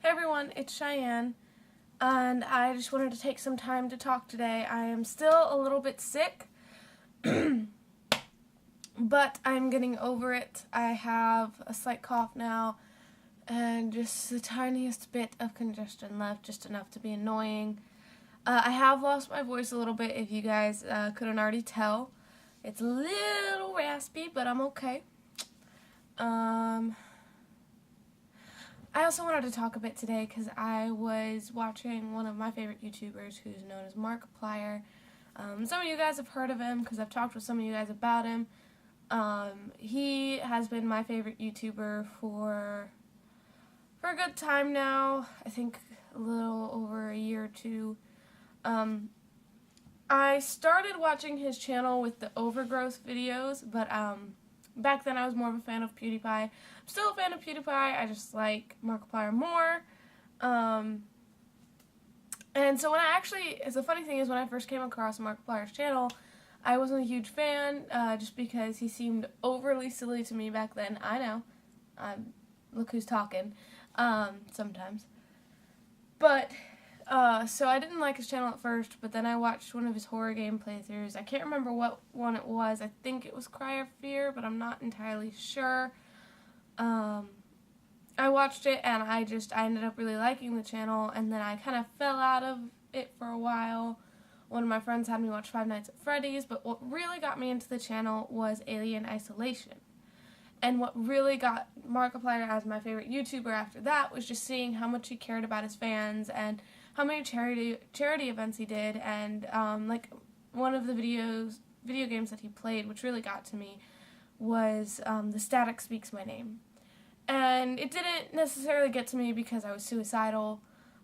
Hey everyone, it's Cheyenne, and I just wanted to take some time to talk today. I am still a little bit sick, but I'm getting over it. I have a slight cough now, and just the tiniest bit of congestion left, just enough to be annoying. I have lost my voice a little bit, if you guys couldn't already tell. It's a little raspy, but I'm okay. I also wanted to talk a bit today because I was watching one of my favorite YouTubers who's known as Markiplier. Some of you guys have heard of him because I've talked with some of you guys about him. He has been my favorite YouTuber for a good time now. I think a little over a year or two. I started watching his channel with the overgrowth videos, but back then I was more of a fan of PewDiePie. I'm still a fan of PewDiePie, I just like Markiplier more. And so when the funny thing is when I first came across Markiplier's channel, I wasn't a huge fan, just because he seemed overly silly to me back then. I know. Look who's talking, sometimes. But, so I didn't like his channel at first, but then I watched one of his horror game playthroughs. I can't remember what one it was. I think it was Cry of Fear, but I'm not entirely sure. I watched it and I ended up really liking the channel, and then I kind of fell out of it for a while. One of my friends had me watch Five Nights at Freddy's, but what really got me into the channel was Alien Isolation. And what really got Markiplier as my favorite YouTuber after that was just seeing how much he cared about his fans and how many charity events he did, and like one of the video games that he played, which really got to me, was The Static Speaks My Name. And it didn't necessarily get to me because I was suicidal.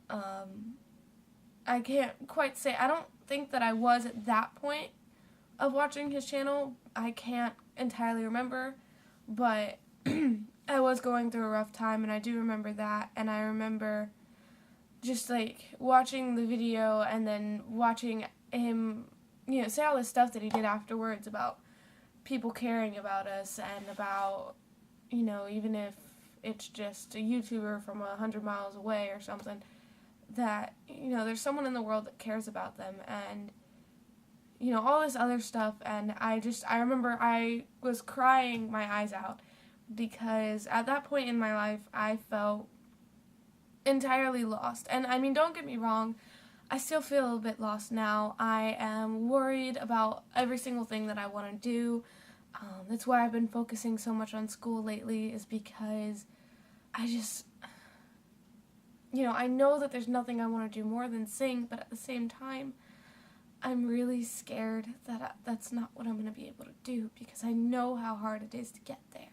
I can't quite say, I don't think that I was at that point of watching his channel. I can't entirely remember, but I was going through a rough time, and I do remember that, and I remember just like watching the video and then watching him, say all this stuff that he did afterwards about people caring about us, and about, even if it's just a YouTuber from 100 miles away or something, that, there's someone in the world that cares about them, and, all this other stuff. And I remember I was crying my eyes out because at that point in my life I felt entirely lost. And I mean, don't get me wrong, I still feel a bit lost now. I am worried about every single thing that I want to do. That's why I've been focusing so much on school lately, is because I just, I know that there's nothing I want to do more than sing, but at the same time, I'm really scared that that's not what I'm going to be able to do, because I know how hard it is to get there.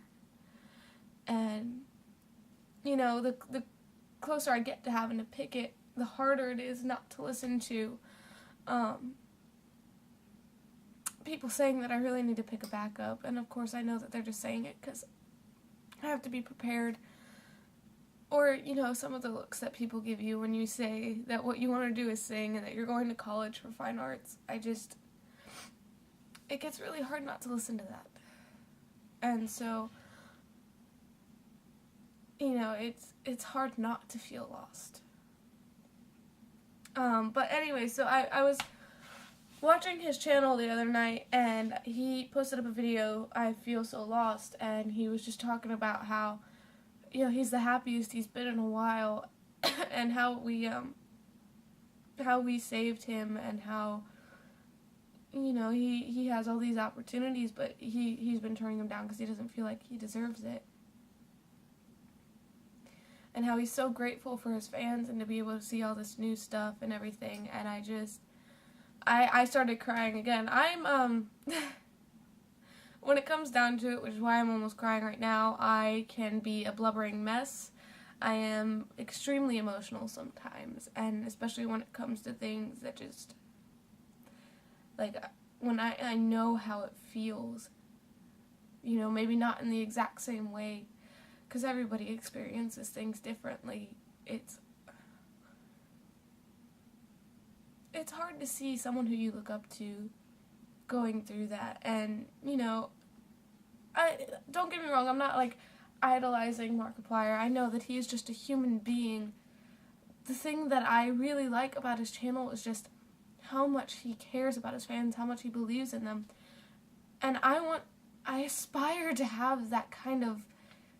And, the closer I get to having to pick it, the harder it is not to listen to people saying that I really need to pick a backup. And of course I know that they're just saying it because I have to be prepared. Or, some of the looks that people give you when you say that what you want to do is sing and that you're going to college for fine arts. It gets really hard not to listen to that. And so, it's hard not to feel lost. But anyway, so I was watching his channel the other night, and he posted up a video, I Feel So Lost, and he was just talking about how, he's the happiest he's been in a while, and how we saved him, and how, he has all these opportunities, but he's been turning them down because he doesn't feel like he deserves it. And how he's so grateful for his fans and to be able to see all this new stuff and everything. And I started crying again. When it comes down to it, which is why I'm almost crying right now, I can be a blubbering mess. I am extremely emotional sometimes, and especially when it comes to things that just, like, when I know how it feels, maybe not in the exact same way, because everybody experiences things differently. It's hard to see someone who you look up to going through that, and, don't get me wrong, I'm not, like, idolizing Markiplier. I know that he is just a human being the thing that I really like about his channel is just how much he cares about his fans, how much he believes in them. And I aspire to have that kind of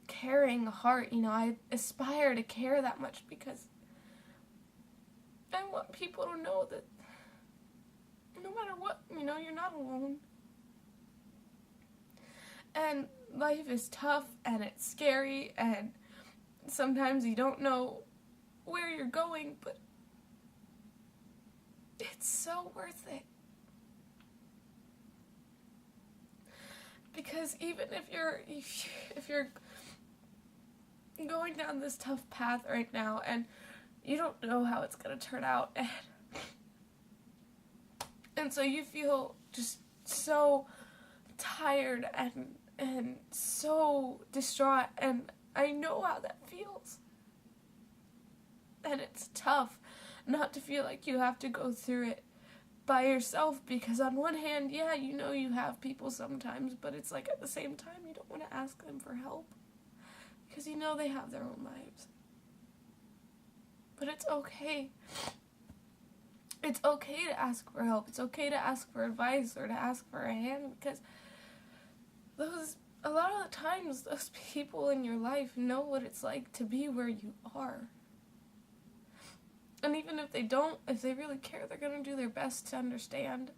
caring heart, you know. I aspire to care that much because I want people to know that no matter what, you know, you're not alone. And life is tough and it's scary and sometimes you don't know where you're going, but it's so worth it. Because even if you're going down this tough path right now and you don't know how it's going to turn out, and so you feel just so tired and so distraught, and I know how that feels. And it's tough not to feel like you have to go through it by yourself, because on one hand, yeah, you know you have people sometimes, but it's like at the same time you don't want to ask them for help because you know they have their own lives. But it's okay. It's okay to ask for help. It's okay to ask for advice or to ask for a hand, because a lot of the times those people in your life know what it's like to be where you are. And even if they don't, if they really care, they're going to do their best to understand.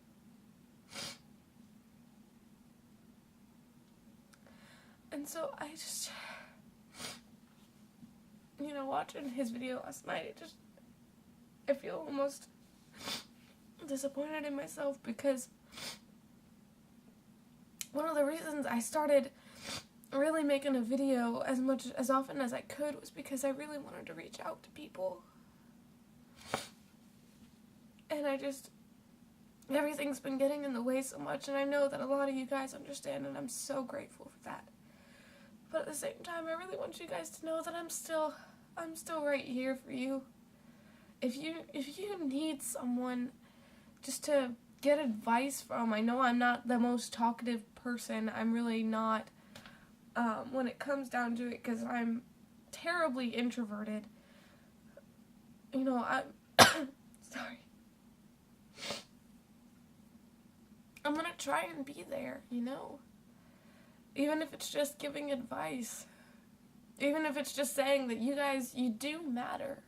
And so I just, you know, watching his video last night, I feel almost disappointed in myself, because one of the reasons I started really making a video as often as I could was because I really wanted to reach out to people. And everything's been getting in the way so much, and I know that a lot of you guys understand, and I'm so grateful for that. But at the same time, I really want you guys to know that I'm still right here for you. If you need someone just to get advice from, I know I'm not the most talkative person. I'm really not, when it comes down to it, because I'm terribly introverted. You know, I'm sorry. I'm gonna try and be there, you know? Even if it's just giving advice. Even if it's just saying that you guys, you do matter.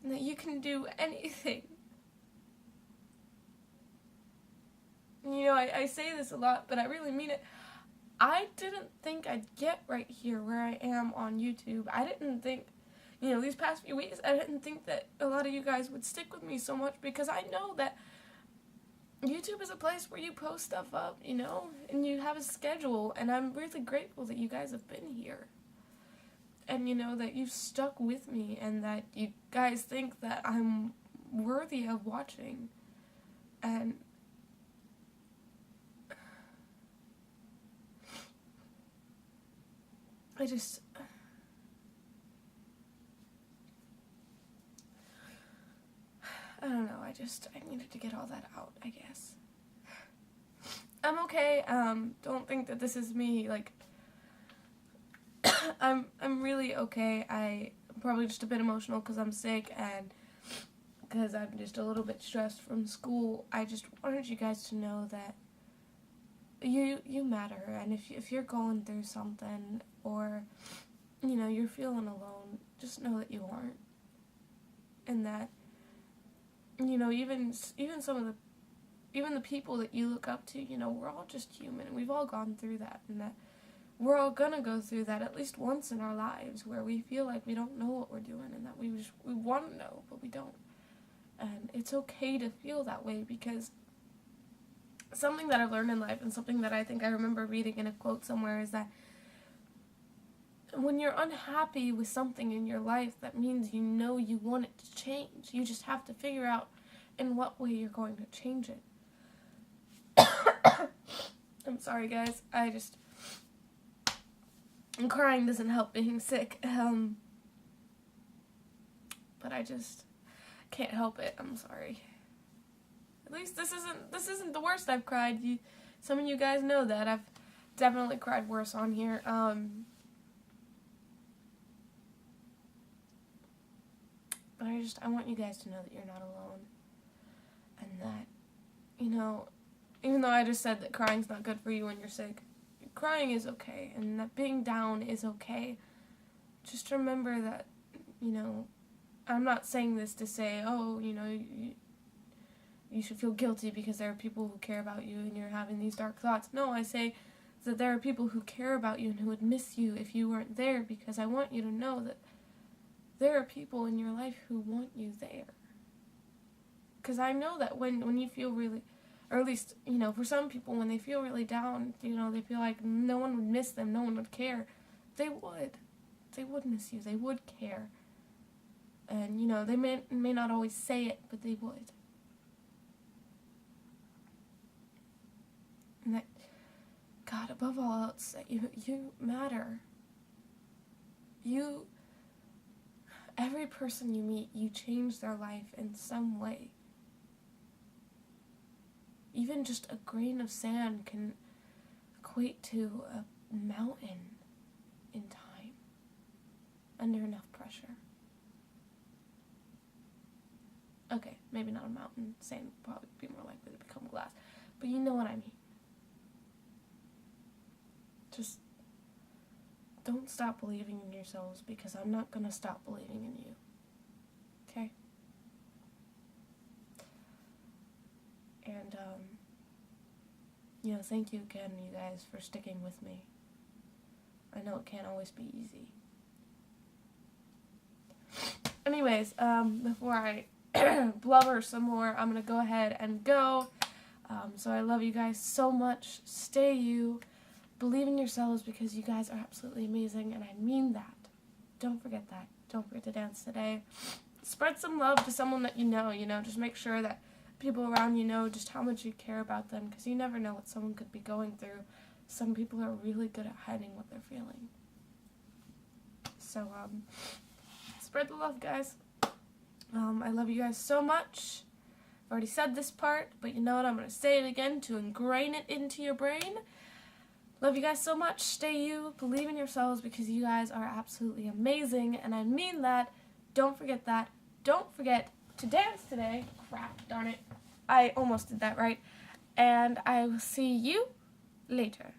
And that you can do anything. You know, I say this a lot, but I really mean it. I didn't think I'd get right here where I am on YouTube. I didn't think, you know, these past few weeks, I didn't think that a lot of you guys would stick with me so much, because I know that YouTube is a place where you post stuff up, you know, and you have a schedule, and I'm really grateful that you guys have been here. And, you know, that you've stuck with me, and that you guys think that I'm worthy of watching. And I don't know, I needed to get all that out, I guess. I'm okay, don't think that this is me, like, I'm really okay. I'm probably just a bit emotional because I'm sick and because I'm just a little bit stressed from school. I just wanted you guys to know that you matter, and if you're going through something, or, you know, you're feeling alone, just know that you aren't. And that, you know, even the people that you look up to, you know, we're all just human, and we've all gone through that, and that we're all gonna go through that at least once in our lives, where we feel like we don't know what we're doing, and that we want to know, but we don't. And it's okay to feel that way, because something that I've learned in life, and something that I think I remember reading in a quote somewhere, is that when you're unhappy with something in your life, that means you know you want it to change. You just have to figure out in what way you're going to change it. I'm sorry, guys. Crying doesn't help being sick. But I just can't help it. I'm sorry. At least this isn't the worst I've cried. Some of you guys know that. I've definitely cried worse on here. I want you guys to know that you're not alone. And that, you know, even though I just said that crying's not good for you when you're sick, crying is okay, and that being down is okay. Just remember that, you know, I'm not saying this to say, oh, you know, you should feel guilty because there are people who care about you and you're having these dark thoughts. No, I say that there are people who care about you and who would miss you if you weren't there, because I want you to know that there are people in your life who want you there. Because I know that when you feel really, or at least, you know, for some people, when they feel really down, you know, they feel like no one would miss them, no one would care. They would. They would miss you. They would care. And, you know, they may not always say it, but they would. And that, God, above all else, that you matter. Every person you meet, you change their life in some way. Even just a grain of sand can equate to a mountain in time, under enough pressure. Okay, maybe not a mountain. Sand would probably be more likely to become glass. But you know what I mean. Just don't stop believing in yourselves, because I'm not going to stop believing in you. Okay? And, you know, thank you again, you guys, for sticking with me. I know it can't always be easy. Anyways, before I blubber some more, I'm going to go ahead and go. So I love you guys so much. Stay you. Believe in yourselves, because you guys are absolutely amazing, and I mean that. Don't forget that. Don't forget to dance today. Spread some love to someone that you know, just make sure that people around you know just how much you care about them, because you never know what someone could be going through. Some people are really good at hiding what they're feeling. So, spread the love, guys. I love you guys so much. I've already said this part, but you know what? I'm going to say it again to ingrain it into your brain. Love you guys so much. Stay you. Believe in yourselves, because you guys are absolutely amazing, and I mean that. Don't forget that. Don't forget to dance today. Crap, darn it. I almost did that right. And I will see you later.